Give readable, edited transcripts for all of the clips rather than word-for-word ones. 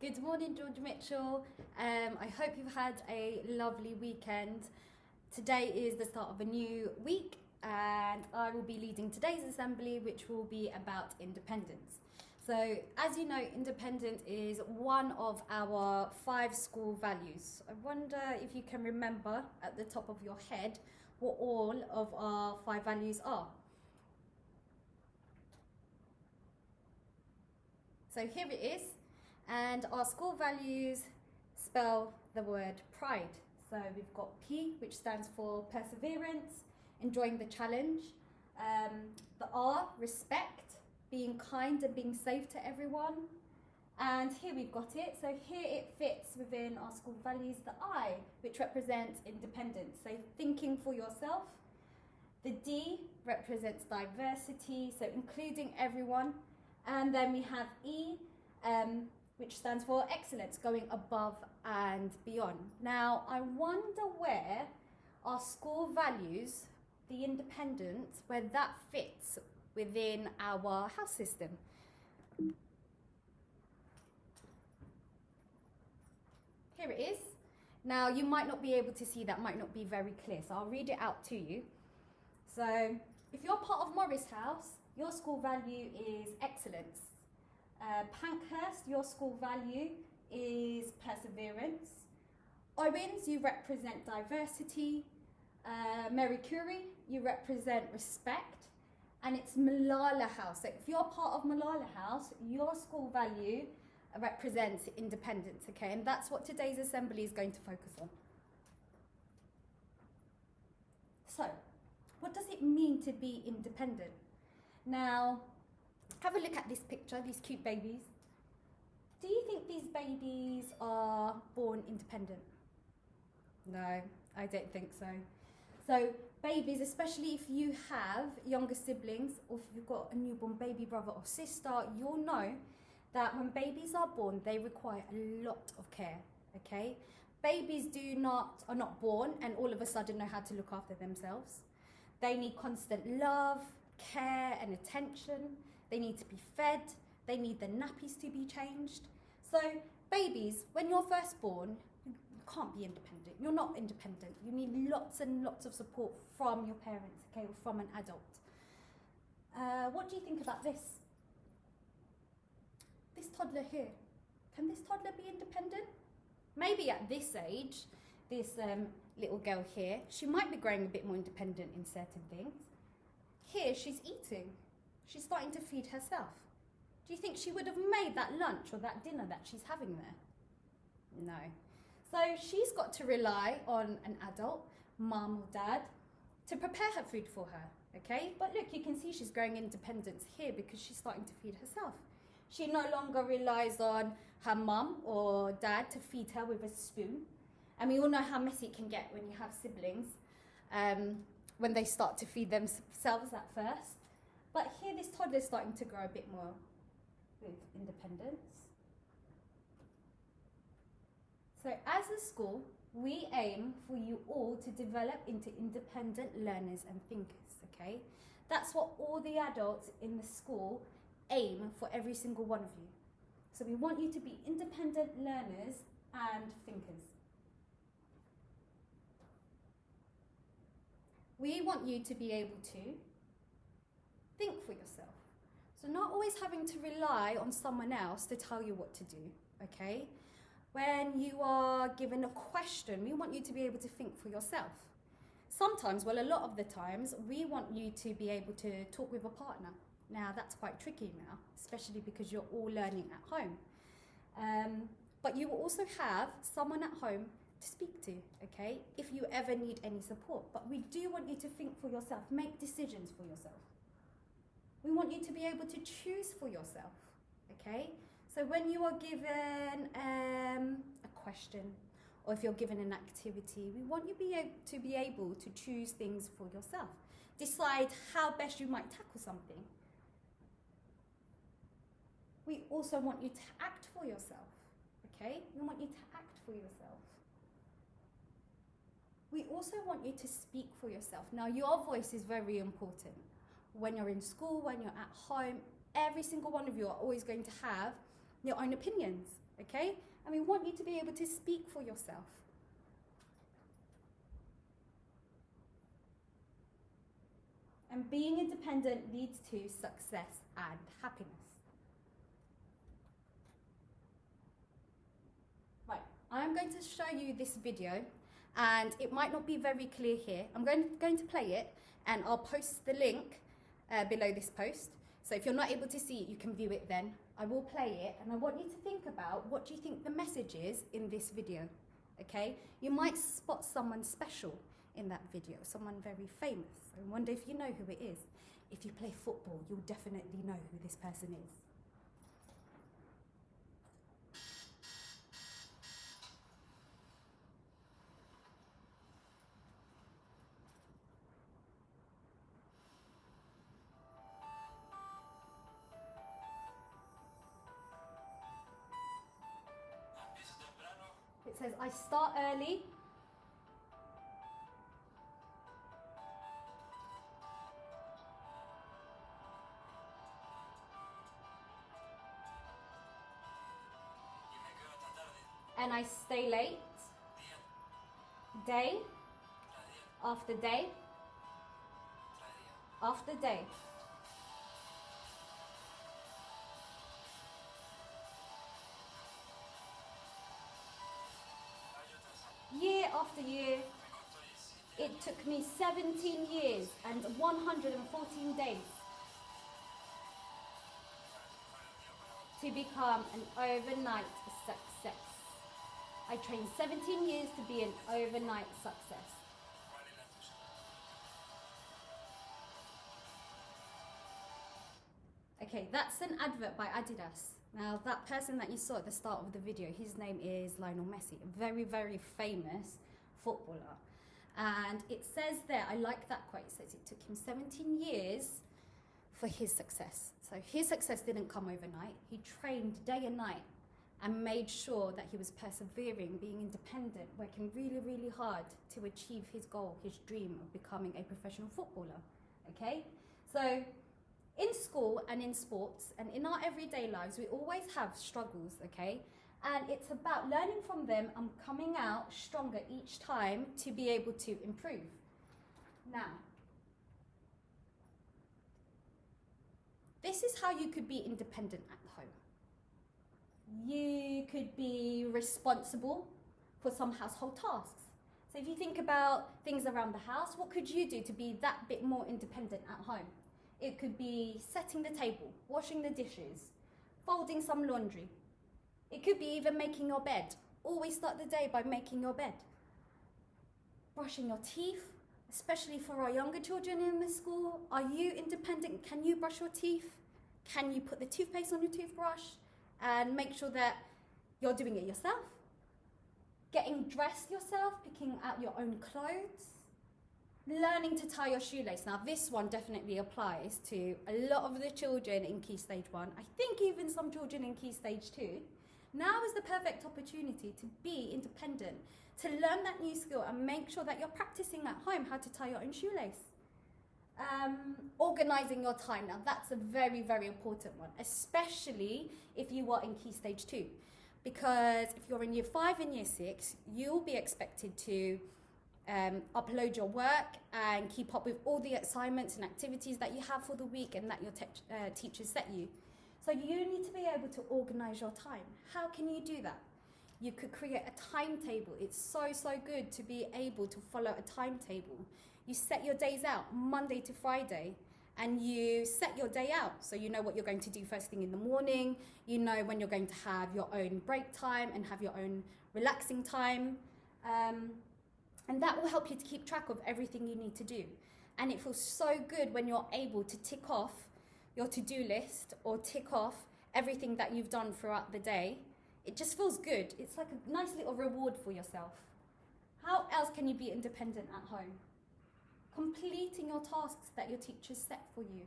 Good morning, George Mitchell. I hope you've had a lovely weekend. Today is the start of a new week, and I will be leading today's assembly, which will be about independence. So, as you know, independence is one of our 5 school values. I wonder if you can remember at the top of your head what all of our 5 values are. So here it is. And our school values spell the word pride. So we've got P, which stands for perseverance, enjoying the challenge. The R, respect, being kind and being safe to everyone. And here we've got it. So here it fits within our school values. The I, which represents independence, so thinking for yourself. The D represents diversity, so including everyone. And then we have E, which stands for excellence, going above and beyond. Now, I wonder where our school values, the independence, where that fits within our house system. Here it is. Now, you might not be able to see that, might not be very clear, so I'll read it out to you. So, if you're part of Morris House, your school value is excellence. Pankhurst, your school value is perseverance. Owens, you represent diversity. Mary Curie, you represent respect. And it's Malala House. So if you're part of Malala House, your school value represents independence, okay? And that's what today's assembly is going to focus on. So, what does it mean to be independent? Now, have a look at this picture, these cute babies. Do you think these babies are born independent? No, I don't think so. So babies, especially if you have younger siblings or if you've got a newborn baby brother or sister, you'll know that when babies are born, they require a lot of care, okay? Babies are not born and all of a sudden know how to look after themselves. They need constant love, care and attention. They need to be fed, they need their nappies to be changed. So babies, when you're first born, you can't be independent. You're not independent. You need lots and lots of support from your parents, okay, or from an adult. What do you think about this? This toddler here. Can this toddler be independent? Maybe at this age, this little girl here, she might be growing a bit more independent in certain things. Here, she's eating. She's starting to feed herself. Do you think she would have made that lunch or that dinner that she's having there? No. So she's got to rely on an adult, mum or dad, to prepare her food for her, okay? But look, you can see she's growing independence here because she's starting to feed herself. She no longer relies on her mum or dad to feed her with a spoon. And we all know how messy it can get when you have siblings, when they start to feed themselves at first. But here this toddler is starting to grow a bit more with independence. So as a school, we aim for you all to develop into independent learners and thinkers, okay? That's what all the adults in the school aim for every single one of you. So we want you to be independent learners and thinkers. We want you to be able to think for yourself. So not always having to rely on someone else to tell you what to do, okay? When you are given a question, we want you to be able to think for yourself. Sometimes, well, a lot of the times, we want you to be able to talk with a partner. Now, that's quite tricky now, especially because you're all learning at home. But you will also have someone at home to speak to, okay, if you ever need any support. But we do want you to think for yourself, make decisions for yourself. We want you to be able to choose for yourself, okay? So when you are given a question, or if you're given an activity, we want you to be able to choose things for yourself. Decide how best you might tackle something. We also want you to act for yourself, okay? We want you to act for yourself. We also want you to speak for yourself. Now, your voice is very important. When you're in school, when you're at home, every single one of you are always going to have your own opinions, okay? And we want you to be able to speak for yourself. And being independent leads to success and happiness. Right, I'm going to show you this video, and it might not be very clear here. I'm going to play it, and I'll post the link below this post. So if you're not able to see it, you can view it then. I will play it, and I want you to think about, what do you think the message is in this video, okay? You might spot someone special in that video, someone very famous. I wonder if you know who it is. If you play football, you'll definitely know who this person is. It says, I start early. And I stay late, day after day after day. Year after year, it took me 17 years and 114 days to become an overnight success. I trained 17 years to be an overnight success. Okay, that's an advert by Adidas. Now, that person that you saw at the start of the video, his name is Lionel Messi, a very, very famous footballer. And it says there, I like that quote, it says it took him 17 years for his success. So his success didn't come overnight. He trained day and night and made sure that he was persevering, being independent, working really, really hard to achieve his goal, his dream of becoming a professional footballer, okay? So in school and in sports and in our everyday lives, we always have struggles, okay? And it's about learning from them and coming out stronger each time to be able to improve. Now, this is how you could be independent at home. You could be responsible for some household tasks. So if you think about things around the house, what could you do to be that bit more independent at home? It could be setting the table, washing the dishes, folding some laundry. It could be even making your bed. Always start the day by making your bed. Brushing your teeth, especially for our younger children in the school. Are you independent? Can you brush your teeth? Can you put the toothpaste on your toothbrush and make sure that you're doing it yourself? Getting dressed yourself, picking out your own clothes. Learning to tie your shoelace. Now this one definitely applies to a lot of the children in Key Stage 1. I think even some children in Key Stage 2. Now is the perfect opportunity to be independent, to learn that new skill and make sure that you're practicing at home how to tie your own shoelace. Organising your time. Now that's a very, very important one, especially if you are in Key Stage 2. Because if you're in Year 5 and Year 6, you'll be expected to upload your work and keep up with all the assignments and activities that you have for the week and that your teachers set you. So you need to be able to organise your time. How can you do that? You could create a timetable. It's so, so good to be able to follow a timetable. You set your days out, Monday to Friday, and you set your day out. So you know what you're going to do first thing in the morning. You know when you're going to have your own break time and have your own relaxing time. And that will help you to keep track of everything you need to do. And it feels so good when you're able to tick off your to-do list or tick off everything that you've done throughout the day. It just feels good. It's like a nice little reward for yourself. How else can you be independent at home? Completing your tasks that your teachers set for you.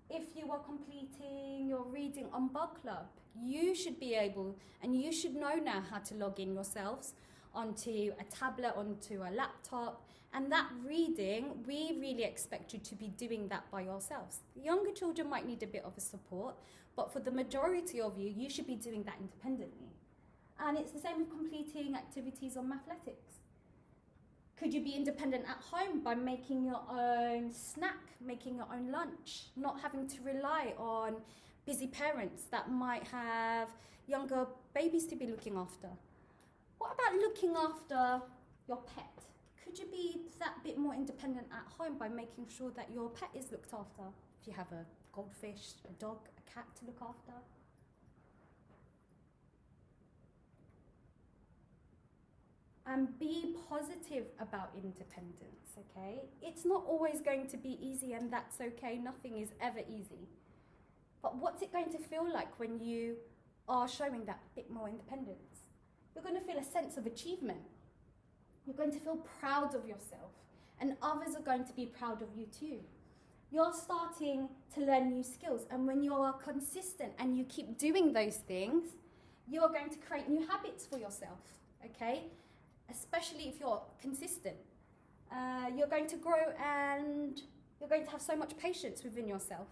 If you are completing your reading on Bug Club, you should be able, and you should know now how to log in yourselves onto a tablet, onto a laptop, and that reading, we really expect you to be doing that by yourselves. The younger children might need a bit of a support, But for the majority of you, you should be doing that independently. And it's the same with completing activities on Mathletics. Could you be independent at home by making your own snack, making your own lunch, not having to rely on busy parents that might have younger babies to be looking after? What about looking after your pet? Could you be that bit more independent at home by making sure that your pet is looked after? If you have a goldfish, a dog, a cat to look after. And be positive about independence, okay? It's not always going to be easy, and that's okay. Nothing is ever easy. But what's it going to feel like when you are showing that bit more independence? You're going to feel a sense of achievement. You're going to feel proud of yourself, and others are going to be proud of you too. You're starting to learn new skills, and when you are consistent and you keep doing those things, you're going to create new habits for yourself, okay? Especially if you're consistent. You're going to grow, and you're going to have so much patience within yourself.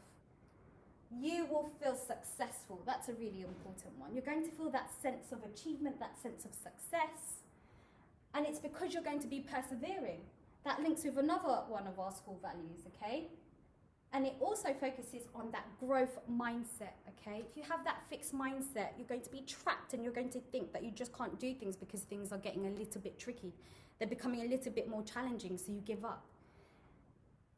You will feel successful. That's a really important one. You're going to feel that sense of achievement, that sense of success. And it's because you're going to be persevering. That links with another one of our school values, okay? And it also focuses on that growth mindset, okay? If you have that fixed mindset, you're going to be trapped, and you're going to think that you just can't do things because things are getting a little bit tricky. They're becoming a little bit more challenging, so you give up.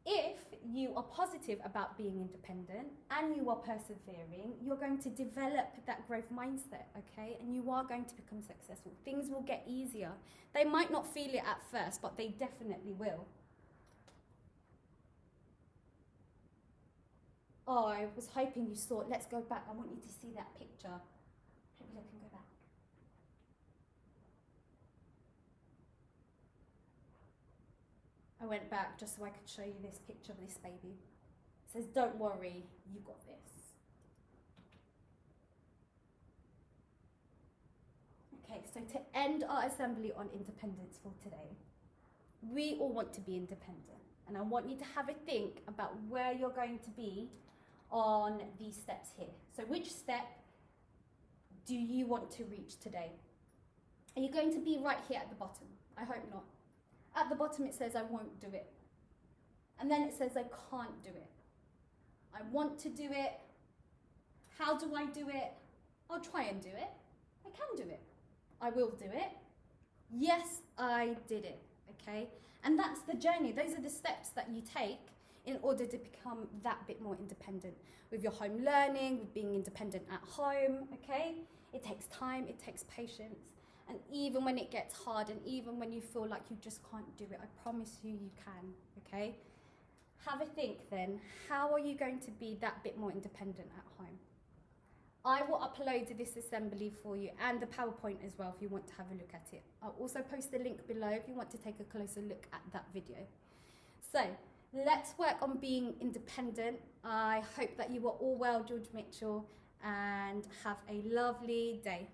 If you are positive about being independent and you are persevering, you're going to develop that growth mindset, okay? And you are going to become successful. Things will get easier. They might not feel it at first, but they definitely will. Oh, I was hoping you saw it. Let's go back. I want you to see that picture. Maybe I can go back. I went back just so I could show you this picture of this baby. It says, "Don't worry, you got this." Okay, so to end our assembly on independence for today, we all want to be independent. And I want you to have a think about where you're going to be on these steps here. So which step do you want to reach today? Are you going to be right here at the bottom? I hope not. At the bottom it says, "I won't do it." And then it says, "I can't do it." I want to do it. How do I do it? I'll try and do it. I can do it. I will do it. Yes, I did it, okay? And that's the journey. Those are the steps that you take in order to become that bit more independent with your home learning, with being independent at home, okay? It takes time, it takes patience. And even when it gets hard, and even when you feel like you just can't do it, I promise you, you can, okay? Have a think then, how are you going to be that bit more independent at home? I will upload this assembly for you and the PowerPoint as well if you want to have a look at it. I'll also post the link below if you want to take a closer look at that video. So, let's work on being independent. I hope that you are all well, George Mitchell, and have a lovely day.